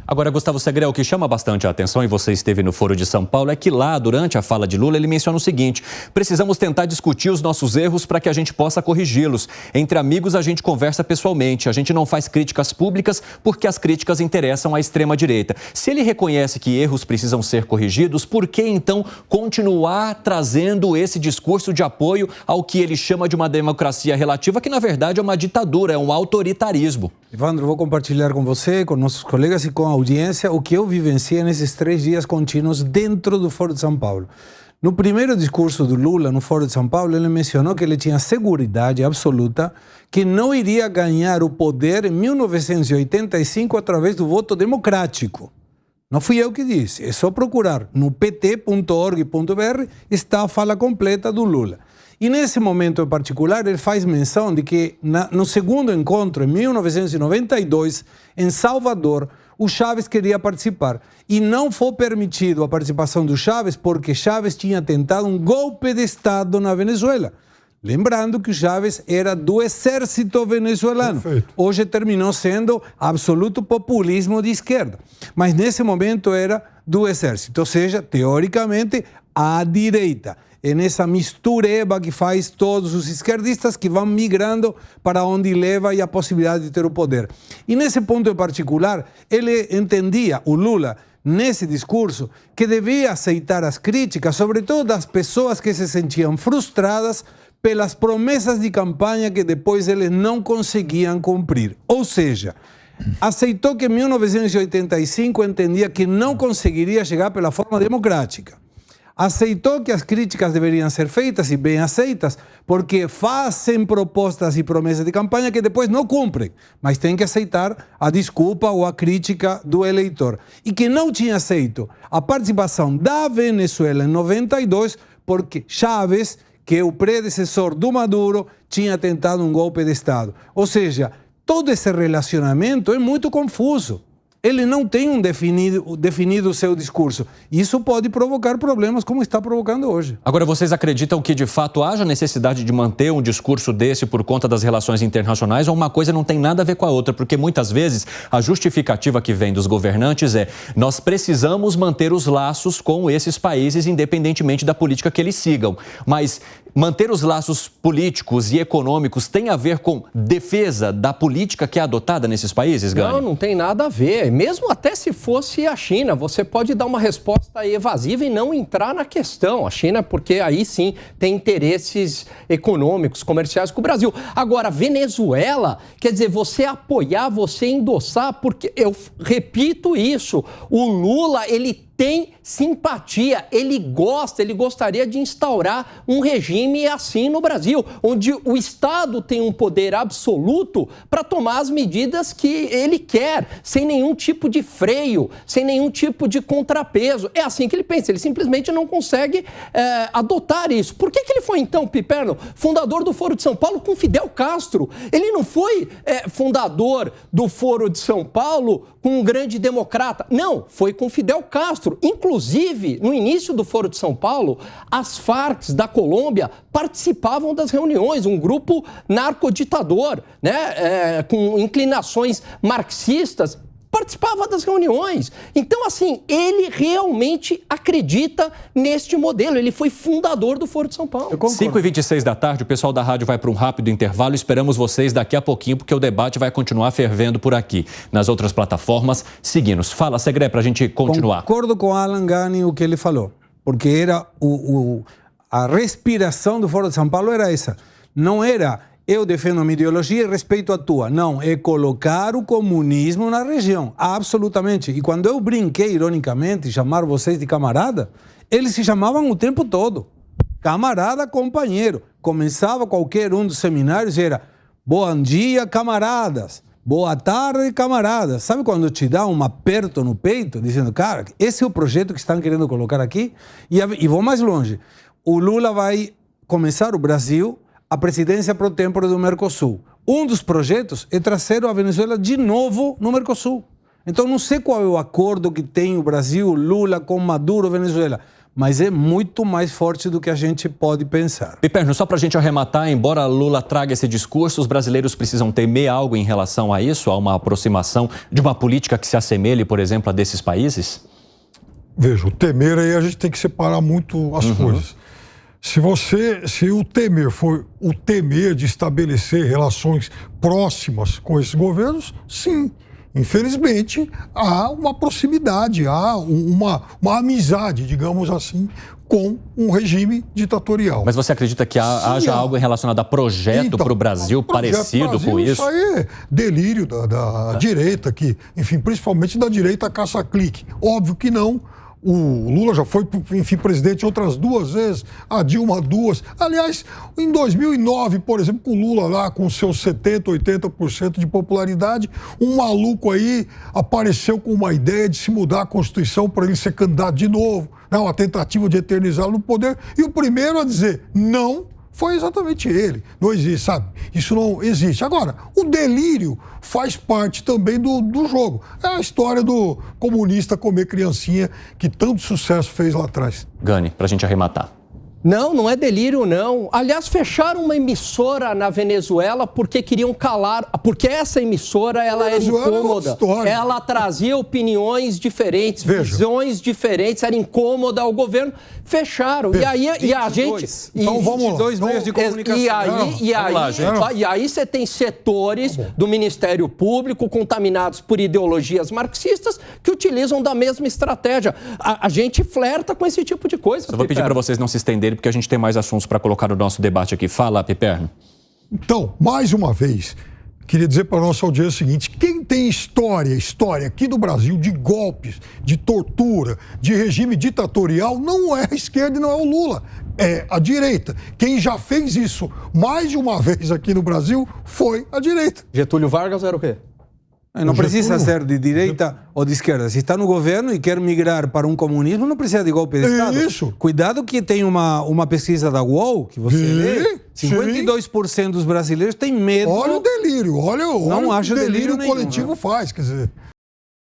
Agora, Gustavo Segré, o que chama bastante a atenção, e você esteve no Foro de São Paulo, é que lá, durante a fala de Lula, ele menciona o seguinte: precisamos tentar discutir os nossos erros para que a gente possa corrigi-los. Entre amigos, a gente conversa pessoalmente, a gente não faz críticas públicas porque as críticas interessam à extrema-direita. Se ele reconhece que erros precisam ser corrigidos, por que então continuar trazendo esse discurso de apoio ao que ele chama de uma democracia relativa, que na verdade é uma ditadura, é um autoritarismo? Evandro, vou compartilhar com você, com nossos colegas e com a audiência o que eu vivenciei nesses 3 dias contínuos dentro do Foro de São Paulo. No primeiro discurso do Lula no Foro de São Paulo, ele mencionou que ele tinha seguridade absoluta que não iria ganhar o poder em 1985 através do voto democrático. Não fui eu que disse, é só procurar. No pt.org.br está a fala completa do Lula. E nesse momento em particular, ele faz menção de que no segundo encontro, em 1992, em Salvador, o Chávez queria participar. E não foi permitido a participação do Chávez porque Chávez tinha tentado um golpe de Estado na Venezuela. Lembrando que o Chávez era do exército venezuelano. Perfeito. Hoje terminou sendo absoluto populismo de esquerda. Mas nesse momento era do exército, ou seja, teoricamente, à direita. É nessa mistureba que faz todos os esquerdistas que vão migrando para onde leva e a possibilidade de ter o poder. E nesse ponto em particular, ele entendia, o Lula, nesse discurso, que devia aceitar as críticas, sobretudo das pessoas que se sentiam frustradas pelas promessas de campanha que depois eles não conseguiam cumprir. Ou seja, aceitou que em 1985 entendia que não conseguiria chegar pela forma democrática. Aceitou que as críticas deveriam ser feitas e bem aceitas, porque fazem propostas e promessas de campanha que depois não cumprem, mas tem que aceitar a desculpa ou a crítica do eleitor. E que não tinha aceito a participação da Venezuela em 92, porque Chávez, que é o predecessor do Maduro, tinha tentado um golpe de Estado. Ou seja, todo esse relacionamento é muito confuso. Ele não tem definido o seu discurso. Isso pode provocar problemas como está provocando hoje. Agora, vocês acreditam que de fato haja necessidade de manter um discurso desse por conta das relações internacionais, ou uma coisa não tem nada a ver com a outra? Porque muitas vezes a justificativa que vem dos governantes é: nós precisamos manter os laços com esses países independentemente da política que eles sigam. Mas manter os laços políticos e econômicos tem a ver com defesa da política que é adotada nesses países, Gani? Não tem nada a ver. Mesmo até se fosse a China, você pode dar uma resposta evasiva e não entrar na questão. A China, porque aí sim tem interesses econômicos, comerciais com o Brasil. Agora, Venezuela, quer dizer, você apoiar, você endossar, porque eu repito isso, o Lula, ele tem simpatia, ele gostaria de instaurar um regime assim no Brasil, onde o Estado tem um poder absoluto para tomar as medidas que ele quer, sem nenhum tipo de freio, sem nenhum tipo de contrapeso. É assim que ele pensa, ele simplesmente não consegue adotar isso. Por que ele foi então, Piperno, fundador do Foro de São Paulo com Fidel Castro? Ele não foi fundador do Foro de São Paulo com um grande democrata. Não, foi com Fidel Castro. Inclusive, no início do Foro de São Paulo, as Farc da Colômbia participavam das reuniões, um grupo narcoditador, né, com inclinações marxistas, participava das reuniões. Então, assim, ele realmente acredita neste modelo. Ele foi fundador do Foro de São Paulo. 5h26 da tarde, o pessoal da rádio vai para um rápido intervalo. Esperamos vocês daqui a pouquinho, porque o debate vai continuar fervendo por aqui. Nas outras plataformas, seguindo-nos. Fala, Segré, para a gente continuar. Concordo com Alan Gani o que ele falou, porque era a respiração do Foro de São Paulo era essa. Não era: eu defendo a minha ideologia e respeito a tua. Não, é colocar o comunismo na região, absolutamente. E quando eu brinquei, ironicamente, chamar vocês de camarada, eles se chamavam o tempo todo. Camarada, companheiro. Começava qualquer um dos seminários e era: bom dia, camaradas. Boa tarde, camaradas. Sabe quando te dá um aperto no peito, dizendo: cara, esse é o projeto que estão querendo colocar aqui? E vou mais longe. O Lula vai começar o Brasil a presidência pro tempore do Mercosul. Um dos projetos é trazer a Venezuela de novo no Mercosul. Então não sei qual é o acordo que tem o Brasil, Lula com Maduro, Venezuela, mas é muito mais forte do que a gente pode pensar. Piperno, só para a gente arrematar, embora Lula traga esse discurso, os brasileiros precisam temer algo em relação a isso, a uma aproximação de uma política que se assemelhe, por exemplo, a desses países? Veja, o temer aí a gente tem que separar muito as coisas. Se o temer for o temer de estabelecer relações próximas com esses governos, sim. Infelizmente, há uma proximidade, há uma amizade, digamos assim, com um regime ditatorial. Mas você acredita que haja algo relacionado a projeto para o Brasil parecido com isso? Isso aí é delírio da direita, enfim, principalmente da direita caça-clique. Óbvio que não. O Lula já foi, enfim, presidente outras 2 vezes, a Dilma 2. Aliás, em 2009, por exemplo, com o Lula lá com seus 70%, 80% de popularidade, um maluco aí apareceu com uma ideia de se mudar a Constituição para ele ser candidato de novo, né? Uma tentativa de eternizá-lo no poder. E o primeiro a dizer não foi exatamente ele. Não existe, sabe? Isso não existe. Agora, o delírio faz parte também do jogo. É a história do comunista comer criancinha que tanto sucesso fez lá atrás. Gani, pra gente arrematar. Não é delírio, não. Aliás, fecharam uma emissora na Venezuela porque queriam calar, porque essa emissora ela era incômoda. Ela trazia opiniões diferentes, visões diferentes, era incômoda ao governo. Fecharam. E a gente... Então vamos lá. 2 meios de comunicação. E aí você tem setores do Ministério Público contaminados por ideologias marxistas que utilizam da mesma estratégia. A gente flerta com esse tipo de coisa. Eu vou pedir para vocês não se estenderem, porque a gente tem mais assuntos para colocar no nosso debate aqui. Fala, Piperno. Então, mais uma vez, queria dizer para a nossa audiência o seguinte: quem tem história aqui no Brasil de golpes, de tortura, de regime ditatorial, não é a esquerda e não é o Lula, é a direita. Quem já fez isso mais de uma vez aqui no Brasil foi a direita. Getúlio Vargas era o quê? Não precisa ser de direita ou de esquerda. Se está no governo e quer migrar para um comunismo, não precisa de golpe de Estado. Isso. Cuidado que tem uma pesquisa da UOL, que você lê, 52% dos brasileiros têm medo. Olha o delírio, olha o acho delírio delírio coletivo nenhum, faz, quer dizer...